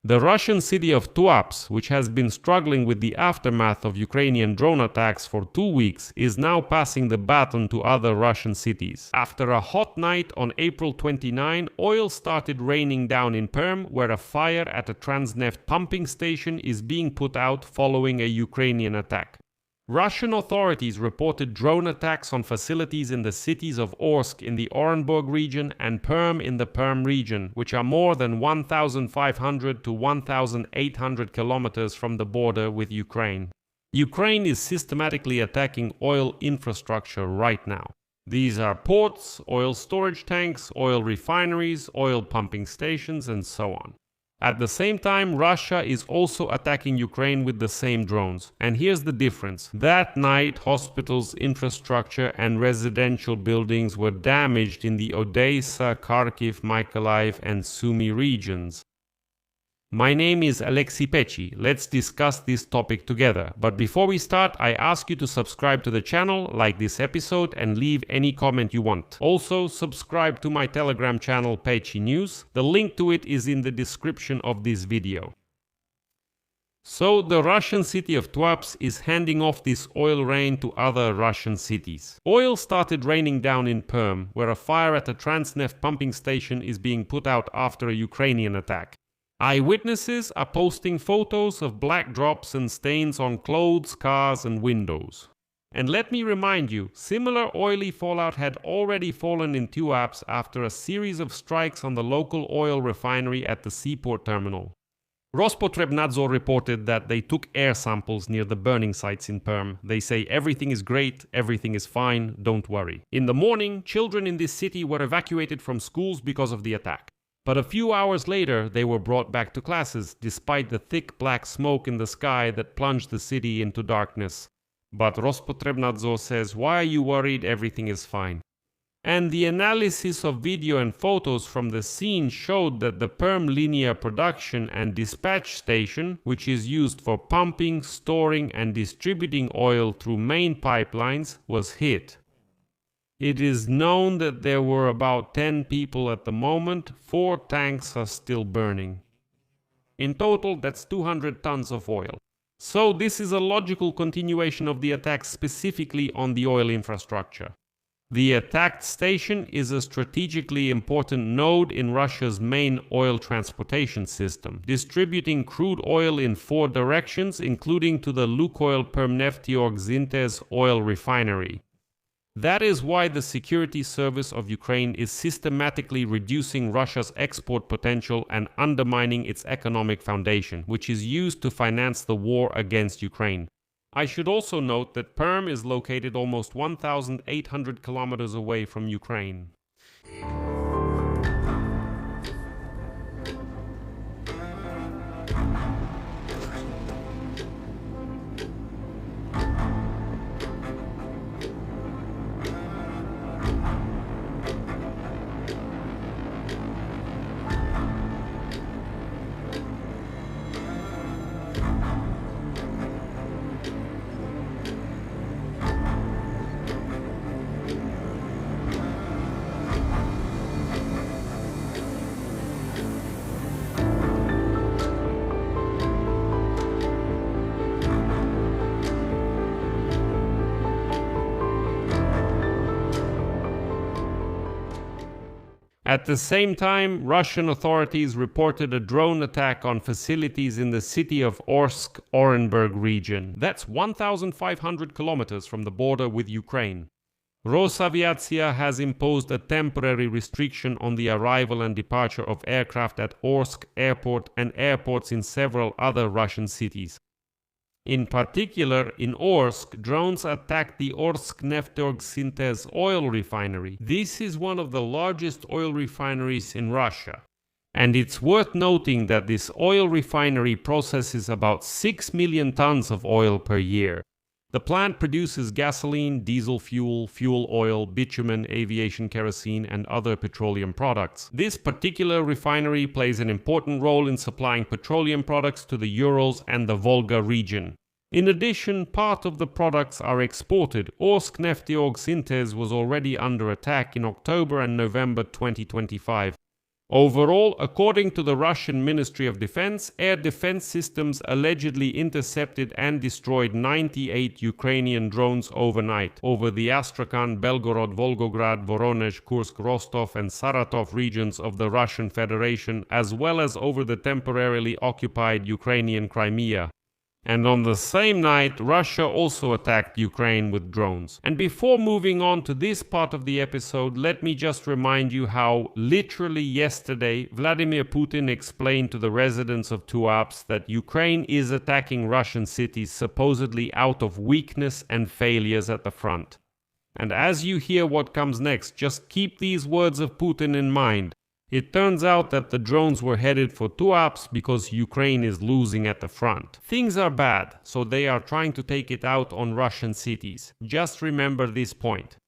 The Russian city of Tuapse, which has been struggling with the aftermath of Ukrainian drone attacks for 2 weeks, is now passing the baton to other Russian cities. After a hot night on April 29, oil started raining down in Perm, where a fire at a Transneft pumping station is being put out following a Ukrainian attack. Russian authorities reported drone attacks on facilities in the cities of Orsk in the Orenburg region and Perm in the Perm region, which are more than 1,500 to 1,800 kilometers from the border with Ukraine. Ukraine is systematically attacking oil infrastructure right now. These are ports, oil storage tanks, oil refineries, oil pumping stations, and so on. At the same time, Russia is also attacking Ukraine with the same drones. And here's the difference. That night, hospitals, infrastructure, and residential buildings were damaged in the Odessa, Kharkiv, Mykolaiv, and Sumy regions. My name is Alexei Pechi. Let's discuss this topic together. But before we start, I ask you to subscribe to the channel, like this episode, and leave any comment you want. Also, subscribe to my Telegram channel Pechi News. The link to it is in the description of this video. So, the Russian city of Tuapse is handing off this oil rain to other Russian cities. Oil started raining down in Perm, where a fire at a Transneft pumping station is being put out after a Ukrainian attack. Eyewitnesses are posting photos of black drops and stains on clothes, cars, and windows. And let me remind you, similar oily fallout had already fallen in Tuapse after a series of strikes on the local oil refinery at the seaport terminal. Rospotrebnadzor reported that they took air samples near the burning sites in Perm. They say everything is great, everything is fine, don't worry. In the morning, children in this city were evacuated from schools because of the attack. But a few hours later, they were brought back to classes, despite the thick black smoke in the sky that plunged the city into darkness. But Rospotrebnadzor says, why are you worried? Everything is fine. And the analysis of video and photos from the scene showed that the Perm linear production and dispatch station, which is used for pumping, storing, and distributing oil through main pipelines, was hit. It is known that there were about 10 people at the moment. 4 tanks are still burning. In total, that's 200 tons of oil. So this is a logical continuation of the attack specifically on the oil infrastructure. The attacked station is a strategically important node in Russia's main oil transportation system, distributing crude oil in 4 directions, including to the Lukoil Permnefteorg oil refinery. That is why the security service of Ukraine is systematically reducing Russia's export potential and undermining its economic foundation, which is used to finance the war against Ukraine. I should also note that Perm is located almost 1,800 kilometers away from Ukraine. At the same time, Russian authorities reported a drone attack on facilities in the city of Orsk, Orenburg region. That's 1,500 kilometers from the border with Ukraine. Rosaviatsia has imposed a temporary restriction on the arrival and departure of aircraft at Orsk airport and airports in several other Russian cities. In particular, in Orsk, drones attacked the Orsk Nefteorg oil refinery. This is one of the largest oil refineries in Russia. And it's worth noting that this oil refinery processes about 6 million tons of oil per year. The plant produces gasoline, diesel fuel, fuel oil, bitumen, aviation kerosene, and other petroleum products. This particular refinery plays an important role in supplying petroleum products to the Urals and the Volga region. In addition, part of the products are exported. Orsk Nefteorg was already under attack in October and November 2025. Overall, according to the Russian Ministry of Defense, air defense systems allegedly intercepted and destroyed 98 Ukrainian drones overnight over the Astrakhan, Belgorod, Volgograd, Voronezh, Kursk, Rostov and Saratov regions of the Russian Federation, as well as over the temporarily occupied Ukrainian Crimea. And on the same night, Russia also attacked Ukraine with drones. And before moving on to this part of the episode, let me just remind you how literally yesterday Vladimir Putin explained to the residents of Tuapse that Ukraine is attacking Russian cities supposedly out of weakness and failures at the front. And as you hear what comes next, just keep these words of Putin in mind. It turns out that the drones were headed for Tuapse because Ukraine is losing at the front. Things are bad, so they are trying to take it out on Russian cities. Just remember this point.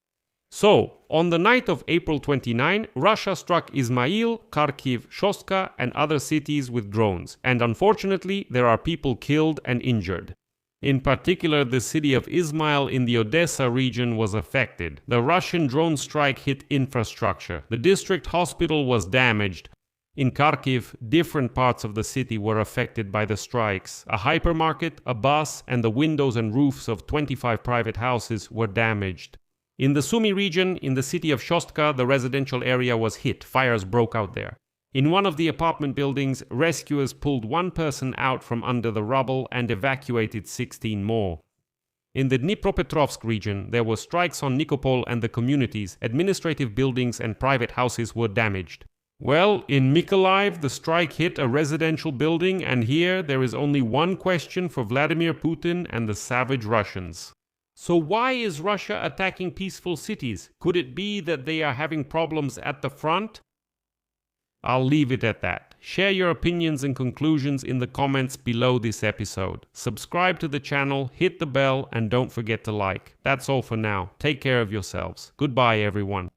So, on the night of April 29, Russia struck Izmail, Kharkiv, Shostka and other cities with drones, and unfortunately there are people killed and injured. In particular, the city of Izmail in the Odessa region was affected. The Russian drone strike hit infrastructure. The district hospital was damaged. In Kharkiv, different parts of the city were affected by the strikes. A hypermarket, a bus, and the windows and roofs of 25 private houses were damaged. In the Sumy region, in the city of Shostka, the residential area was hit. Fires broke out there. In one of the apartment buildings, rescuers pulled one person out from under the rubble and evacuated 16 more. In the Dnipropetrovsk region, there were strikes on Nikopol and the communities, administrative buildings and private houses were damaged. Well, in Mykolaiv, the strike hit a residential building, and here there is only one question for Vladimir Putin and the savage Russians. So why is Russia attacking peaceful cities? Could it be that they are having problems at the front? I'll leave it at that. Share your opinions and conclusions in the comments below this episode. Subscribe to the channel, hit the bell, and don't forget to like. That's all for now. Take care of yourselves. Goodbye, everyone.